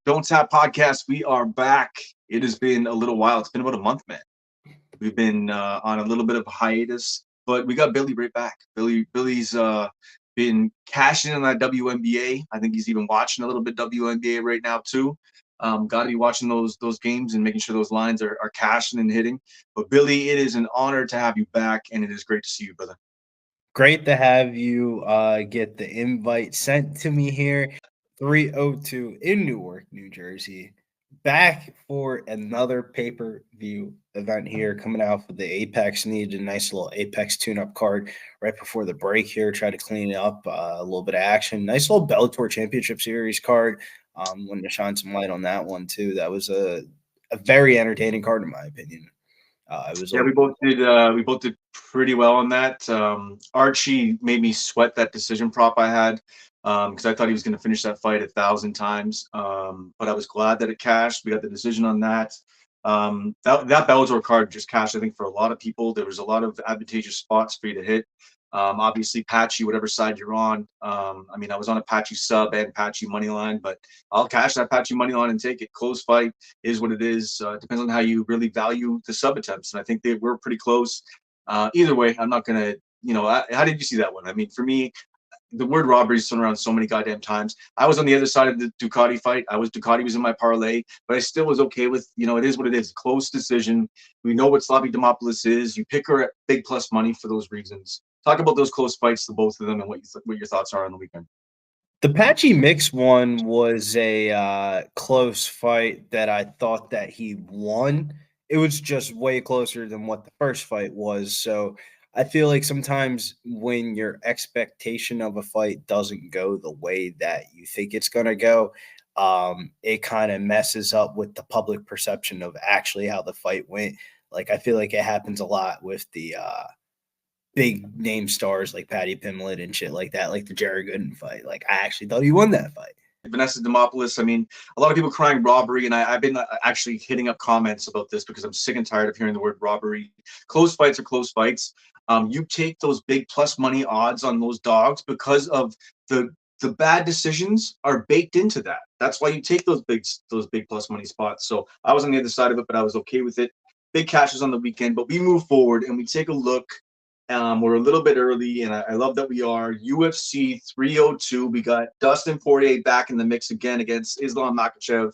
Donttap podcast. We are back. It has been a little while. It's been about a month, man. We've been on a little bit of a hiatus, but we got Billy right back. Billy's been cashing in on that WNBA. I think he's even watching a little bit WNBA right now too. Got to be watching those games and making sure those lines are cashing and hitting. But Billy, it is an honor to have you back, and it is great to see you, brother. Great to have you get the invite sent to me here. 302 in Newark, New Jersey. Back for another pay-per-view event here, coming out for the Apex. Needed a nice little Apex tune-up card right before the break here. Try to clean it up, a little bit of action. Nice little Bellator Championship Series card. Wanted to shine some light on that one too. That was a very entertaining card in my opinion. We both did pretty well on that. Archie made me sweat that decision prop I had because I thought he was going to finish that fight 1,000 times. But I was glad that it cashed. We got the decision on that. That Bellator card just cashed, I think, for a lot of people. There was a lot of advantageous spots for you to hit. Obviously, Patchy, whatever side you're on. I was on a Patchy sub and Patchy money line, but I'll cash that Patchy money line and take it. Close fight is what it is. Depends on how you really value the sub attempts, and I think they were pretty close. Either way, I'm not gonna. How did you see that one? I mean, for me, the word robbery is thrown around so many goddamn times. I was on the other side of the Ducati fight. Ducati was in my parlay, but I still was okay with, it is what it is. Close decision. We know what Slavi Demopoulos is. You pick her at big plus money for those reasons. Talk about those close fights, the both of them, and what your thoughts are on the weekend. The Patchy Mix one was a close fight that I thought that he won. It was just way closer than what the first fight was. So I feel like sometimes when your expectation of a fight doesn't go the way that you think it's going to go, it kind of messes up with the public perception of actually how the fight went. Like, I feel like it happens a lot with the big name stars like Patty Pimlet and shit like that, like the Jared Gooden fight. Like, I actually thought he won that fight. Vanessa Demopoulos, a lot of people crying robbery, and I've been actually hitting up comments about this because I'm sick and tired of hearing the word robbery. Close fights are close fights. You take those big plus money odds on those dogs because of the bad decisions are baked into that. That's why you take those big plus money spots. So I was on the other side of it, but I was okay with it. Big cashes on the weekend, but we move forward and we take a look. We're a little bit early, and I love that we are. UFC 302. We got Dustin Poirier back in the mix again against Islam Makhachev.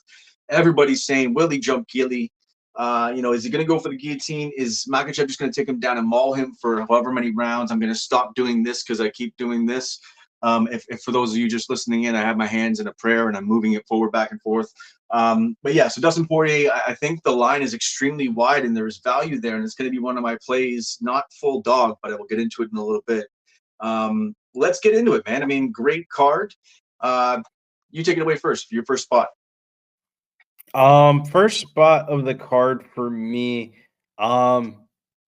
Everybody's saying, will he jump Gilly? Is he going to go for the guillotine? Is Makhachev just going to take him down and maul him for however many rounds? I'm going to stop doing this because I keep doing this. If for those of you just listening in, I have my hands in a prayer and I'm moving it forward, back and forth. So Dustin Poirier, I think the line is extremely wide and there's value there, and it's going to be one of my plays, not full dog, but I will get into it in a little bit. Let's get into it, man. Great card. You take it away first, your first spot. First spot of the card for me, kind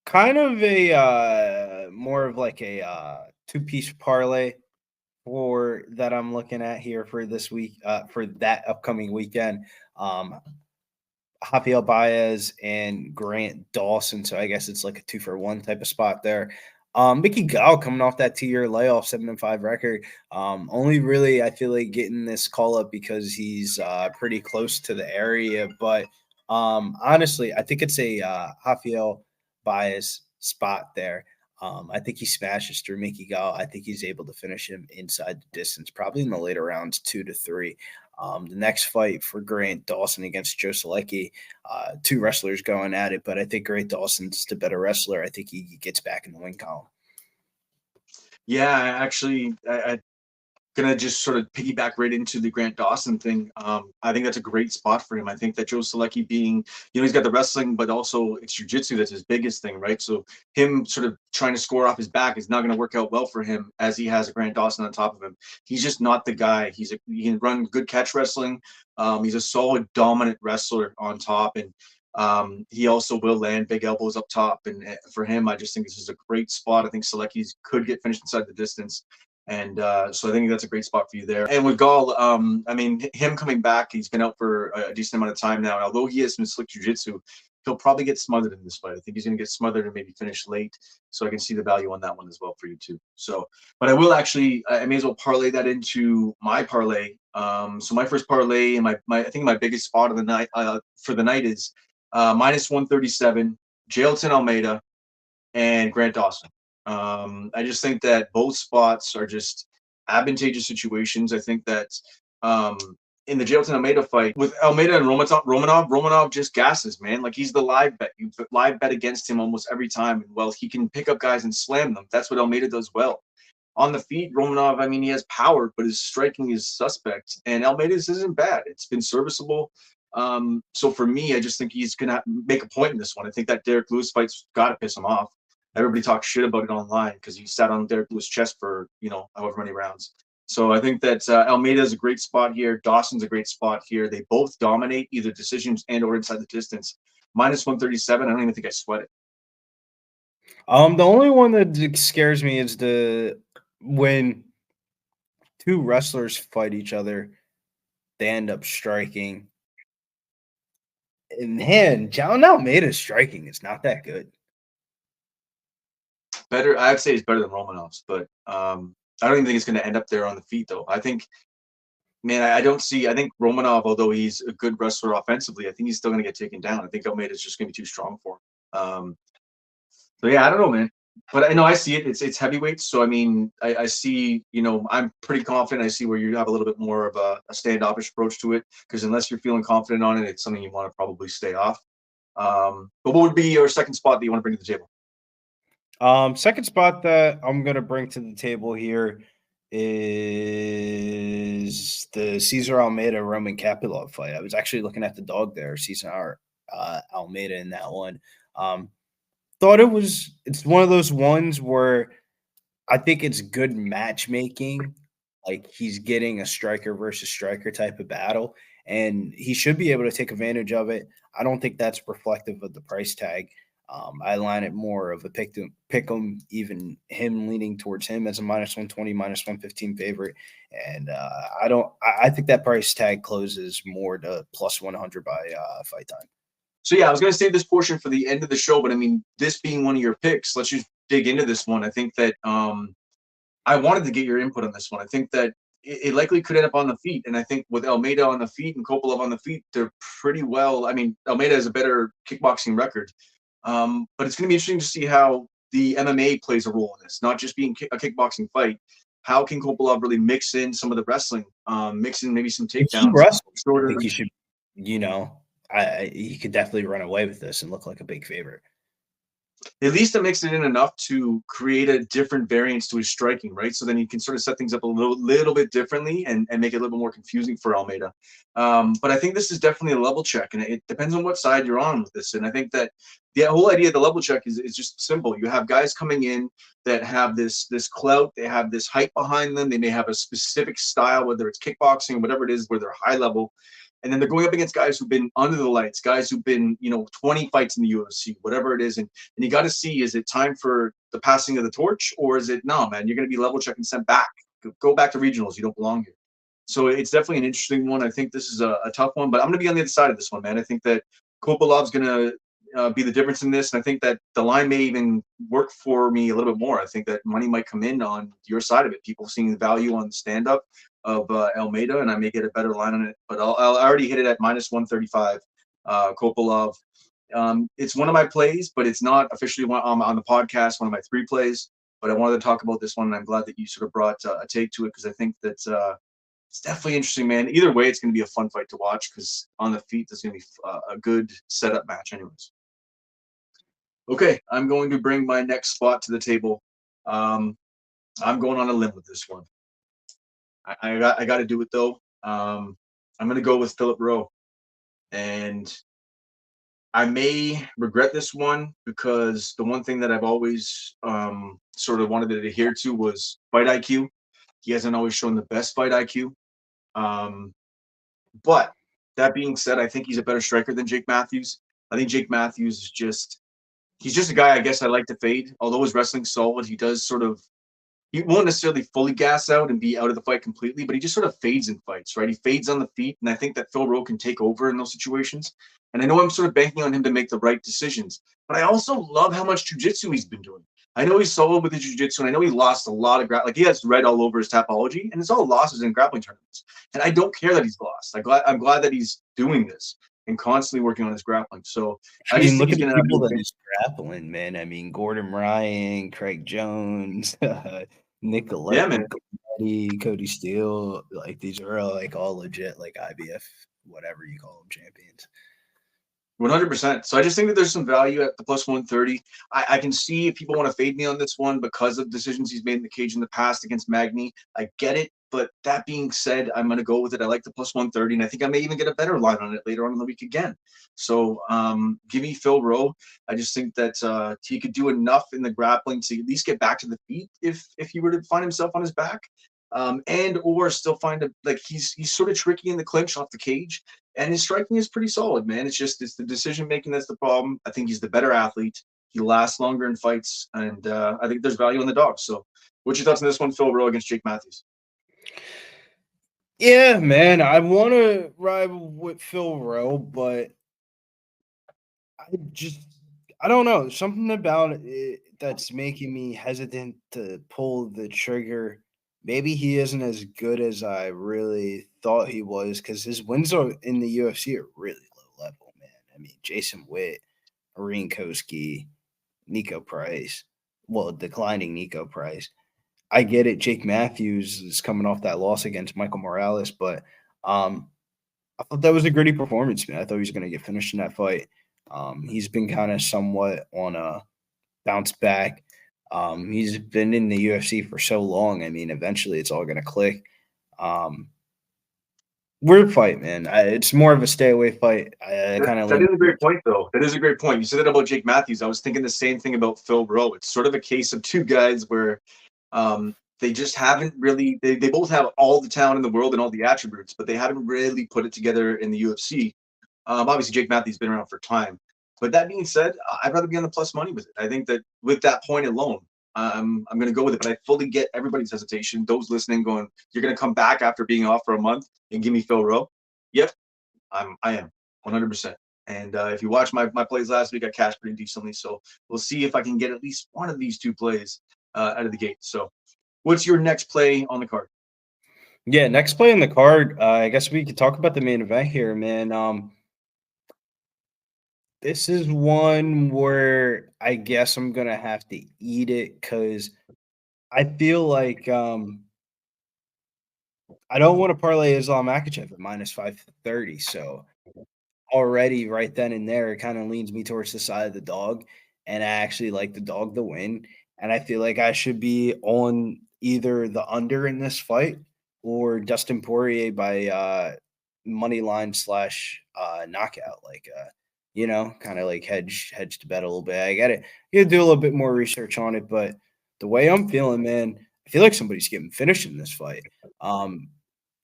of a more of like a two-piece parlay for that I'm looking at here for this week, for that upcoming weekend. Rafael Baez and Grant Dawson. So I guess it's like a 2-for-1 type of spot there. Mickey Gall coming off that 2-year layoff, 7-5 record. Only really, I feel like getting this call up because he's pretty close to the area. But honestly, I think it's a Rafael Baez spot there. I think he smashes through Mickey Gall. I think he's able to finish him inside the distance, probably in the later rounds, 2 to 3. The next fight for Grant Dawson against Joe Solecki, two wrestlers going at it, but I think Grant Dawson's the better wrestler. I think he gets back in the win column. Yeah, actually, I gonna just sort of piggyback right into the Grant Dawson thing. I think that's a great spot for him. I think that Joe Solecki being, he's got the wrestling, but also it's jiu-jitsu that's his biggest thing, right? So him sort of trying to score off his back is not going to work out well for him as he has a Grant Dawson on top of him. He's just not the guy. He can run good catch wrestling. He's a solid, dominant wrestler on top, and he also will land big elbows up top. And for him, I just think this is a great spot. I think Solecki could get finished inside the distance. And so I think that's a great spot for you there. And with Gall, him coming back, he's been out for a decent amount of time now. And although he has some slick jiu-jitsu, he'll probably get smothered in this fight. I think he's going to get smothered and maybe finish late. So I can see the value on that one as well for you too. So, but I will actually, I may as well parlay that into my parlay. So my first parlay and my I think my biggest spot of the night for the night is minus 137, Jailton Almeida and Grant Dawson. I just think that both spots are just advantageous situations. I think that um, in the Jailton Almeida fight with Almeida and Romanov just gasses, man. Like he's the live bet. You live bet against him almost every time. And well, he can pick up guys and slam them. That's what Almeida does well. On the feet, Romanov, I mean, he has power, but his striking is suspect. And Almeida's isn't bad. It's been serviceable. So for me, I just think he's going to make a point in this one. I think that Derek Lewis fight's got to piss him off. Everybody talks shit about it online because he sat on Derek Lewis' chest for, however many rounds. So I think that Almeida is a great spot here. Dawson's a great spot here. They both dominate either decisions and or inside the distance. Minus 137, I don't even think I sweat it. The only one that scares me is when two wrestlers fight each other, they end up striking. And John Almeida's striking is not that good. Better, I'd say it's better than Romanov's, but I don't even think it's going to end up there on the feet, though. I think, man, I think Romanov, although he's a good wrestler offensively, I think he's still going to get taken down. I think Almeida's just going to be too strong for him. So yeah, I don't know, man. But I know I see it. It's heavyweights. So I mean, I see, I'm pretty confident. I see where you have a little bit more of a standoffish approach to it, because unless you're feeling confident on it, it's something you want to probably stay off. But what would be your second spot that you want to bring to the table? Second spot that I'm gonna bring to the table here is the Cesar Almeida Roman Kapilov fight. I was actually looking at the dog there, Cesar Almeida in that one. Thought it's one of those ones where I think it's good matchmaking. Like he's getting a striker versus striker type of battle, and he should be able to take advantage of it. I don't think that's reflective of the price tag. I line it more of a pick 'em, even him leaning towards him as a minus 120, minus 115 favorite. And I think that price tag closes more to plus 100 by fight time. So yeah, I was going to save this portion for the end of the show, but I mean, this being one of your picks, let's just dig into this one. I think that I wanted to get your input on this one. I think that it likely could end up on the feet, and I think with Almeida on the feet and Kopylov on the feet, they're pretty well. I mean, Almeida has a better kickboxing record, but it's going to be interesting to see how the MMA plays a role in this, not just being a kickboxing fight. How can Kopylov really mix in some of the wrestling, mix in maybe some takedowns? I think he should, he could definitely run away with this and look like a big favorite. At least to mix it in enough to create a different variance to his striking, right? So then you can sort of set things up a little bit differently and make it a little bit more confusing for Almeida. But I think this is definitely a level check, and it depends on what side you're on with this. And I think that the whole idea of the level check is just simple. You have guys coming in that have this clout, they have this hype behind them, they may have a specific style, whether it's kickboxing, whatever it is, where they're high level. And then they're going up against guys who've been under the lights, guys who've been, 20 fights in the UFC, whatever it is. And you got to see, is it time for the passing of the torch, or is it, no, man, you're going to be level checked and sent back. Go back to regionals. You don't belong here. So it's definitely an interesting one. I think this is a tough one, but I'm going to be on the other side of this one, man. I think that Kopilov's going to be the difference in this. And I think that the line may even work for me a little bit more. I think that money might come in on your side of it. People seeing the value on the stand-up of Almeida, and I may get a better line on it, but I'll already hit it at minus 135. Kopylov. It's one of my plays, but it's not officially on the podcast, one of my 3 plays. But I wanted to talk about this one, and I'm glad that you sort of brought a take to it, because I think that it's definitely interesting, man. Either way, it's going to be a fun fight to watch, because on the feet, there's going to be a good setup match anyways. Okay, I'm going to bring my next spot to the table. I'm going on a limb with this one. I got to do it though. I'm going to go with Philip Rowe, and I may regret this one, because the one thing that I've always sort of wanted to adhere to was fight IQ. He hasn't always shown the best fight IQ. But that being said, I think he's a better striker than Jake Matthews. I think Jake Matthews is he's just a guy I guess I like to fade. Although his wrestling's solid, he does he won't necessarily fully gas out and be out of the fight completely, but he just sort of fades in fights, right? He fades on the feet, and I think that Phil Rowe can take over in those situations. And I know I'm sort of banking on him to make the right decisions, but I also love how much jiu-jitsu he's been doing. I know he's solo with the jiu-jitsu, and I know he lost a lot of like he has red all over his Tapology, and it's all losses in grappling tournaments. And I don't care that he's lost. I'm glad that he's doing this and constantly working on his grappling. So I I just mean, think look he's at the gonna have people a that great. he's grappling, man. I mean, Gordon Ryan, Craig Jones, Yeah, man. Nicoletti, Cody Steele. Like these are all legit, like IBF, whatever you call them, champions. 100%. So I just think that there's some value at the plus 130. I can see if people want to fade me on this one because of decisions he's made in the cage in the past against Magny. I get it. But that being said, I'm going to go with it. I like the plus 130, and I think I may even get a better line on it later on in the week again. So give me Phil Rowe. I just think that he could do enough in the grappling to at least get back to the feet if he were to find himself on his back. And or still find he's sort of tricky in the clinch off the cage. And his striking is pretty solid, man. It's the decision making that's the problem. I think he's the better athlete. He lasts longer in fights, and I think there's value in the dog. So, what's your thoughts on this one, Phil Rowe against Jake Matthews? Yeah, man, I want to ride with Phil Rowe, but I don't know. Something about it that's making me hesitant to pull the trigger. Maybe he isn't as good as I really thought he was because his wins in the UFC are really low level, man. I mean, Jason Witt, Irene Koski, Nico Price. Well, declining Nico Price. I get it. Jake Matthews is coming off that loss against Michael Morales, but I thought that was a gritty performance, man. I thought he was going to get finished in that fight. He's been kind of somewhat on a bounce back. He's been in the UFC for so long. I mean, eventually it's all going to click. Weird fight, man. It's more of a stay away fight. I kind of That is a great point, though. That is a great point. You said that about Jake Matthews. I was thinking the same thing about Phil Rowe. It's sort of a case of two guys where they just haven't really. They both have all the talent in the world and all the attributes, but they haven't really put it together in the UFC. Obviously, Jake Matthews has been around for time. But that being said, I'd rather be on the plus money with it. I think that with that point alone, I'm going to go with it. But I fully get everybody's hesitation. Those listening going, you're going to come back after being off for a month and give me Phil Rowe. Yep, I am 100%. And if you watched my plays last week, I cashed pretty decently. So we'll see if I can get at least one of these two plays out of the gate. So what's your next play on the card? Yeah, next play on the card. I guess we could talk about the main event here, man. This is one where I guess I'm gonna have to eat it because I feel like I don't want to parlay Islam Makhachev at minus 530. So already right then and there, it kind of leans me towards the side of the dog. And I actually like the dog to win. And I feel like I should be on either the under in this fight or Dustin Poirier by money line slash knockout. Kind of like hedge to bet a little bit. I gotta do a little bit more research on it. But the way I'm feeling, man, I feel like somebody's getting finished in this fight.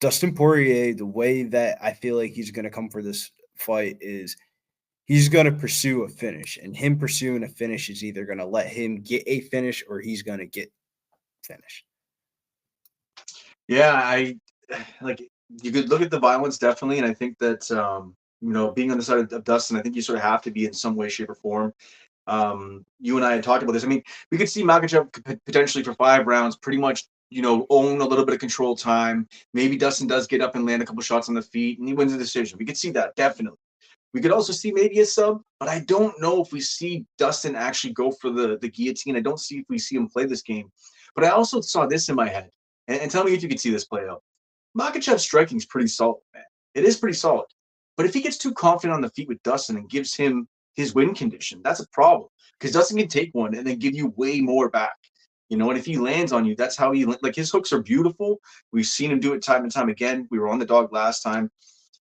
Dustin Poirier, the way that I feel like he's going to come for this fight is he's going to pursue a finish, and him pursuing a finish is either going to let him get a finish or he's going to get finished. Yeah, I like you could look at the violence definitely, and I think that being on the side of Dustin, I think you sort of have to be in some way, shape, or form. You and I had talked about this. I mean, we could see Makhachev potentially for 5 rounds, pretty much, own a little bit of control time. Maybe Dustin does get up and land a couple shots on the feet, and he wins the decision. We could see that definitely. We could also see maybe a sub, but I don't know if we see Dustin actually go for the guillotine. I don't see if we see him play this game. But I also saw this in my head, and tell me if you could see this play out. Makhachev's striking is pretty solid, man. It is pretty solid. But if he gets too confident on the feet with Dustin and gives him his win condition, that's a problem. Because Dustin can take one and then give you way more back. And if he lands on you, that's how his hooks are beautiful. We've seen him do it time and time again. We were on the dog last time.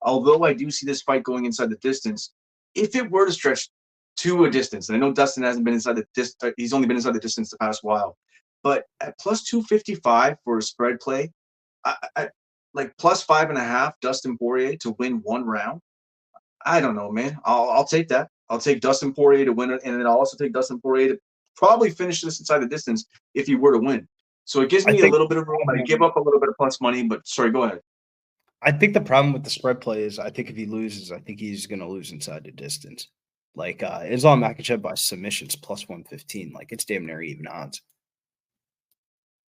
Although I do see this fight going inside the distance, if it were to stretch to a distance, and I know Dustin hasn't been inside the distance, he's only been inside the distance the past while, but at plus 255 for a spread play, I like plus 5.5 Dustin Poirier to win 1 round. I don't know, man. I'll take that. I'll take Dustin Poirier to win it, and then I'll also take Dustin Poirier to probably finish this inside the distance if he were to win. So it gives me a little bit of room. I give up a little bit of plus money, but sorry, go ahead. I think the problem with the spread play is I think if he loses, I think he's going to lose inside the distance. Like Islam Makhachev by submissions plus 115. Like it's damn near even odds.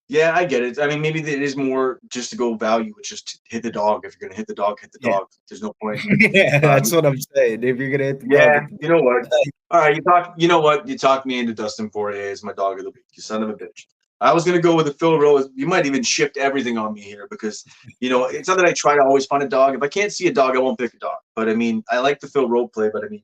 Yeah, I get it. I mean, maybe it is more just to go value, it's just hit the dog. If you're gonna hit the dog, hit the Yeah. dog. There's no point. Yeah, that's what I'm saying. If you're going to hit the dog, Yeah, you know what? All right, you know what? You talked me into Dustin Poirier as my dog of the week. You son of a bitch. I was gonna go with the Phil Rose. You might even shift everything on me here because it's not that I try to always find a dog. If I can't see a dog, I won't pick a dog. But I mean, I like the Phil Rowe play. But I mean,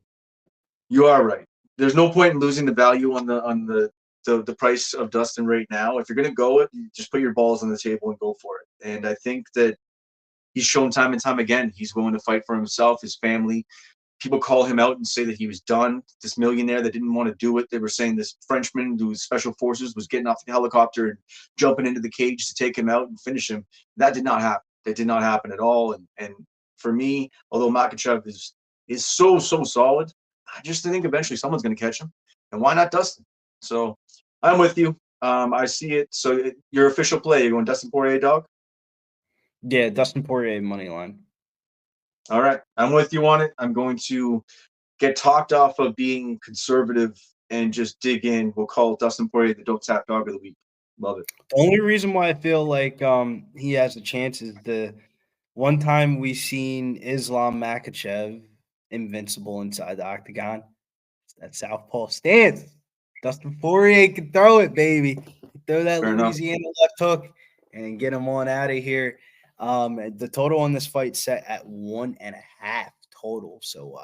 you are right. There's no point in losing the value on the price of Dustin right now. If you're gonna go it, you just put your balls on the table and go for it. And I think that he's shown time and time again he's willing to fight for himself, his family. People call him out and say that he was done. This millionaire that didn't want to do it. They were saying this Frenchman who was special forces was getting off the helicopter and jumping into the cage to take him out and finish him. That did not happen. That did not happen at all. And for me, although Makhachev is so solid, I just think eventually someone's going to catch him. And why not Dustin? So I'm with you. I see it. So your official play, you're going Dustin Poirier, dog? Yeah, Dustin Poirier money line. All right. I'm with you on it. I'm going to get talked off of being conservative and just dig in. We'll call Dustin Poirier the Donttap dog of the week. Love it. The only reason why I feel like he has a chance is the one time we seen Islam Makhachev invincible inside the octagon. That southpaw stance. Dustin Poirier can throw it, baby. Throw that Fair enough. Louisiana left hook and get him on out of here. The total on this fight set at 1.5 total. So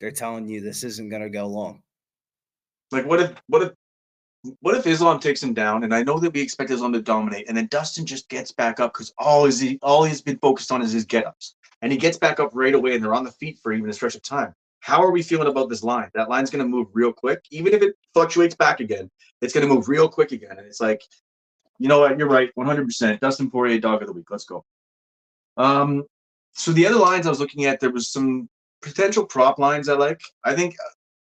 they're telling you this isn't gonna go long. Like what if Islam takes him down? And I know that we expect Islam to dominate, and then Dustin just gets back up because all he's been focused on is his get-ups. And he gets back up right away, and they're on the feet for even a stretch of time. How are we feeling about this line? That line's going to move real quick. Even if it fluctuates back again, it's going to move real quick again. And it's like, you know what? You're right, 100%. Dustin Poirier, dog of the week. Let's go. So the other lines I was looking at, there was some potential prop lines I like. I think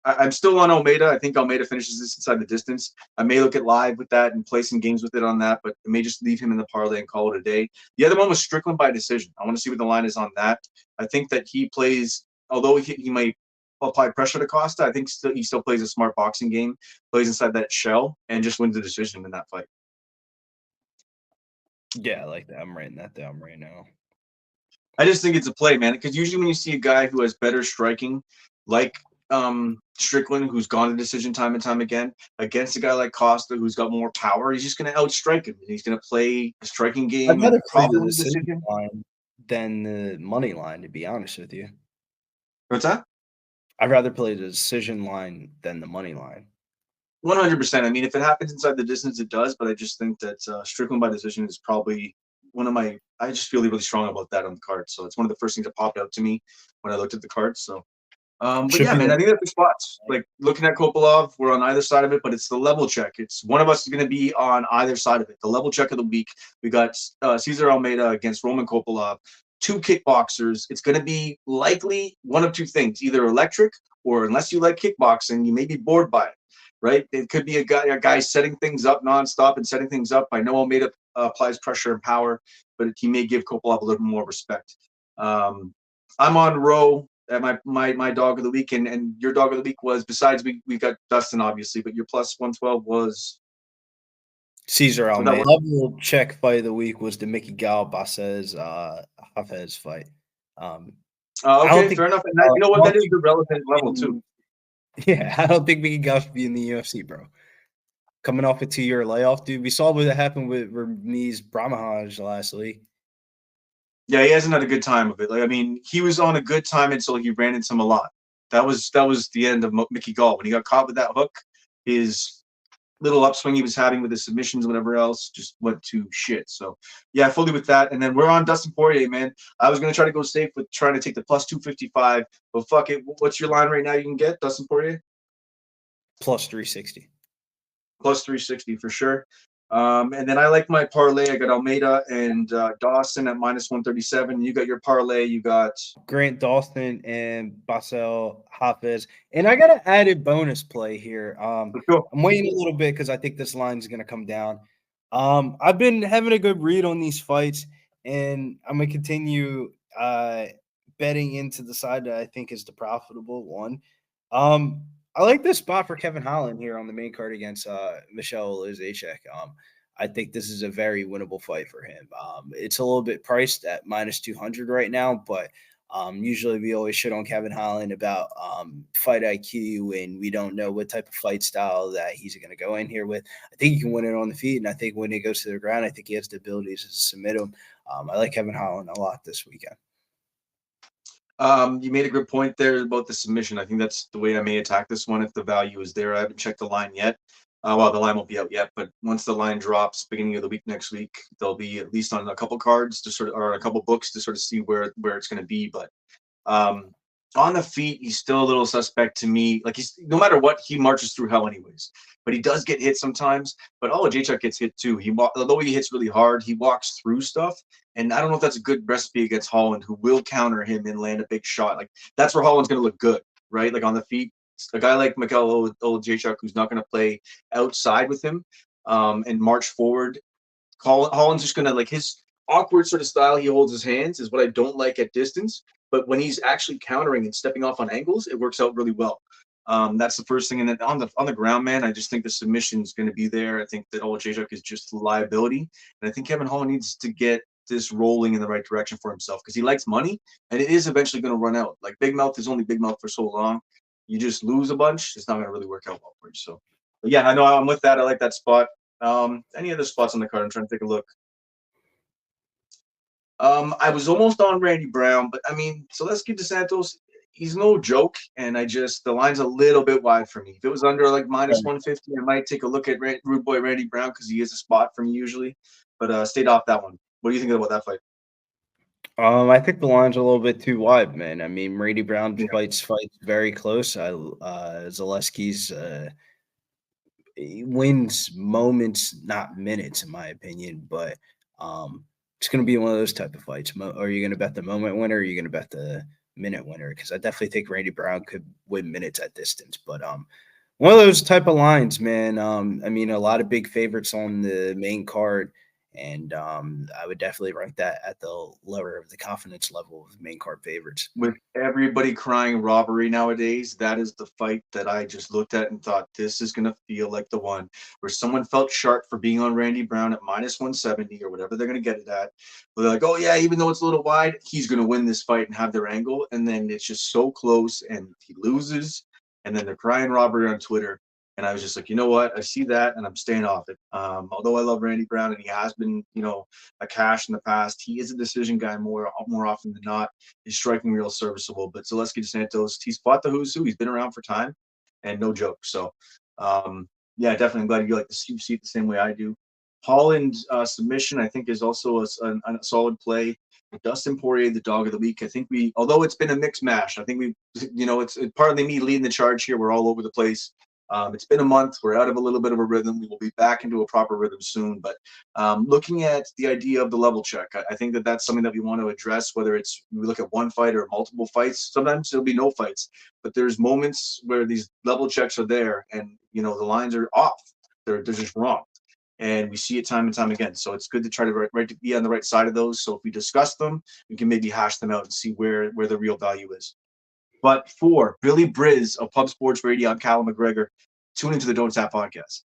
I'm still on Almeida. I think Almeida finishes this inside the distance. I may look at live with that and play some games with it on that, but I may just leave him in the parlay and call it a day. The other one was Strickland by decision. I want to see what the line is on that. I think that he plays, although he might apply pressure to Costa, I think he still plays a smart boxing game, plays inside that shell, and just wins the decision in that fight. Yeah, I like that. I'm writing that down right now. I just think it's a play, man, because usually when you see a guy who has better striking, like Strickland, who's gone to decision time and time again, against a guy like Costa, who's got more power, he's just going to outstrike him. He's going to play a striking game. I'd rather play probably the decision line than the money line, to be honest with you. What's that? I'd rather play the decision line than the money line. 100%. I mean, if it happens inside the distance, it does. But I just think that Strickland by decision is probably one of my. I just feel really strong about that on the card. So it's one of the first things that popped out to me when I looked at the card. So, but yeah, man, I think that's the spots. Like looking at Kopolov, we're on either side of it, but it's the level check. It's one of us is going to be on either side of it. The level check of the week. We got Cesar Almeida against Roman Kopolov. 2 kickboxers. It's going to be likely one of 2 things: either electric, or unless you like kickboxing, you may be bored by it. Right? It could be a guy setting things up nonstop and setting things up. I know Almeida applies pressure and power, but he may give Kopolov a little more respect. I'm on Rowe at my dog of the week, and your dog of the week was, besides we got Dustin obviously, but your plus 112 was Cesar Almeida. Level check fight of the week was the Mickey Gal Basez Hafez fight. Okay, fair enough. And you know what? That is the relevant level too. Yeah, I don't think Mickey Gal should be in the UFC, bro. Coming off a 2-year layoff, dude. We saw what happened with Ramiz Brahmahaj last week. Yeah, he hasn't had a good time of it. Like, I mean, he was on a good time until he ran into him a lot. That was the end of Mickey Gall. When he got caught with that hook, his little upswing he was having with his submissions and whatever else just went to shit. So, yeah, fully with that. And then we're on Dustin Poirier, man. I was going to try to go safe with trying to take the plus 255, but fuck it. What's your line right now you can get, Dustin Poirier? Plus 360. Plus 360 for sure. And then I like my parlay. I got Almeida and Dawson at minus 137. You got your parlay. You got Grant Dawson and Basel Hafez. And I got an added bonus play here. I'm waiting a little bit because I think this line is going to come down. I've been having a good read on these fights, and I'm gonna continue betting into the side that I think is the profitable one. I like this spot for Kevin Holland here on the main card against Michelle Lozachek. I think this is a very winnable fight for him. It's a little bit priced at -200 right now, but usually we always shit on Kevin Holland about fight IQ, and we don't know what type of fight style that he's going to go in here with. I think he can win it on the feet, and I think when he goes to the ground, I think he has the ability to submit him. I like Kevin Holland a lot this weekend. You made a good point there about the submission. I think that's the way I may attack this one if the value is there. I haven't checked the line yet. Well, the line won't be out yet, but once the line drops beginning of the week next week, there'll be at least on a couple cards to sort of, or a couple books to sort of see where it's going to be. But um, on the feet, he's still a little suspect to me. Like he's no matter what, he marches through hell anyways. But he does get hit sometimes. But Jacek gets hit too. Although he hits really hard, he walks through stuff. And I don't know if that's a good recipe against Holland, who will counter him and land a big shot. Like that's where Holland's going to look good, right? Like on the feet, a guy like Mikhail Jacek, who's not going to play outside with him and march forward. Holland's just going to like his awkward sort of style. He holds his hands is what I don't like at distance. But when he's actually countering and stepping off on angles, it works out really well. That's the first thing. And then on the ground, man, I just think the submission is going to be there. I think that Jacek is just a liability. And I think Kevin Holland needs to get this rolling in the right direction for himself because he likes money and it is eventually going to run out. Like big mouth is only big mouth for so long. You just lose a bunch, it's not going to really work out well for you. So, but yeah, I know I'm with that. I like that spot. Any other spots on the card? I'm trying to take a look. I was almost on Randy Brown, but I mean, Zaleski DeSantos, he's no joke, and the line's a little bit wide for me. If it was under like -150, I might take a look at Rude Boy Randy Brown because he is a spot for me usually, but stayed off that one. What do you think about that fight? I think the line's a little bit too wide, man. I mean, Randy Brown fights very close. Zaleski's he wins moments, not minutes, in my opinion. But it's going to be one of those type of fights. Are you going to bet the moment winner? Or are you going to bet the minute winner? Because I definitely think Randy Brown could win minutes at distance. But one of those type of lines, man. I mean, a lot of big favorites on the main card. And I would definitely rank that at the lower of the confidence level of main card favorites. With everybody crying robbery nowadays, that is the fight that I just looked at and thought this is going to feel like the one where someone felt sharp for being on Randy Brown at -170 or whatever they're going to get it at. But they're like, oh, yeah, even though it's a little wide, he's going to win this fight and have their angle. And then it's just so close and he loses. And then they're crying robbery on Twitter. And I was just like, you know what? I see that, and I'm staying off it. Although I love Randy Brown, and he has been, a cash in the past, he is a decision guy more often than not. He's striking real serviceable. But Zaleski DeSantos, he's fought the who's who. He's been around for time, and no joke. So, yeah, definitely. I'm glad you like to see it the same way I do. Holland submission, I think, is also a solid play. Dustin Poirier, the dog of the week. I think although it's been a mixed mash, I think it's partly me leading the charge here. We're all over the place. It's been a month. We're out of a little bit of a rhythm. We will be back into a proper rhythm soon. But looking at the idea of the level check, I think that that's something that we want to address, whether we look at one fight or multiple fights. Sometimes there'll be no fights, but there's moments where these level checks are there and, the lines are off. They're just wrong. And we see it time and time again. So it's good to try to be on the right side of those. So if we discuss them, we can maybe hash them out and see where the real value is. But for Billy Briz of Pub Sports Radio, I'm Callum McGregor. Tune into the Donttap podcast.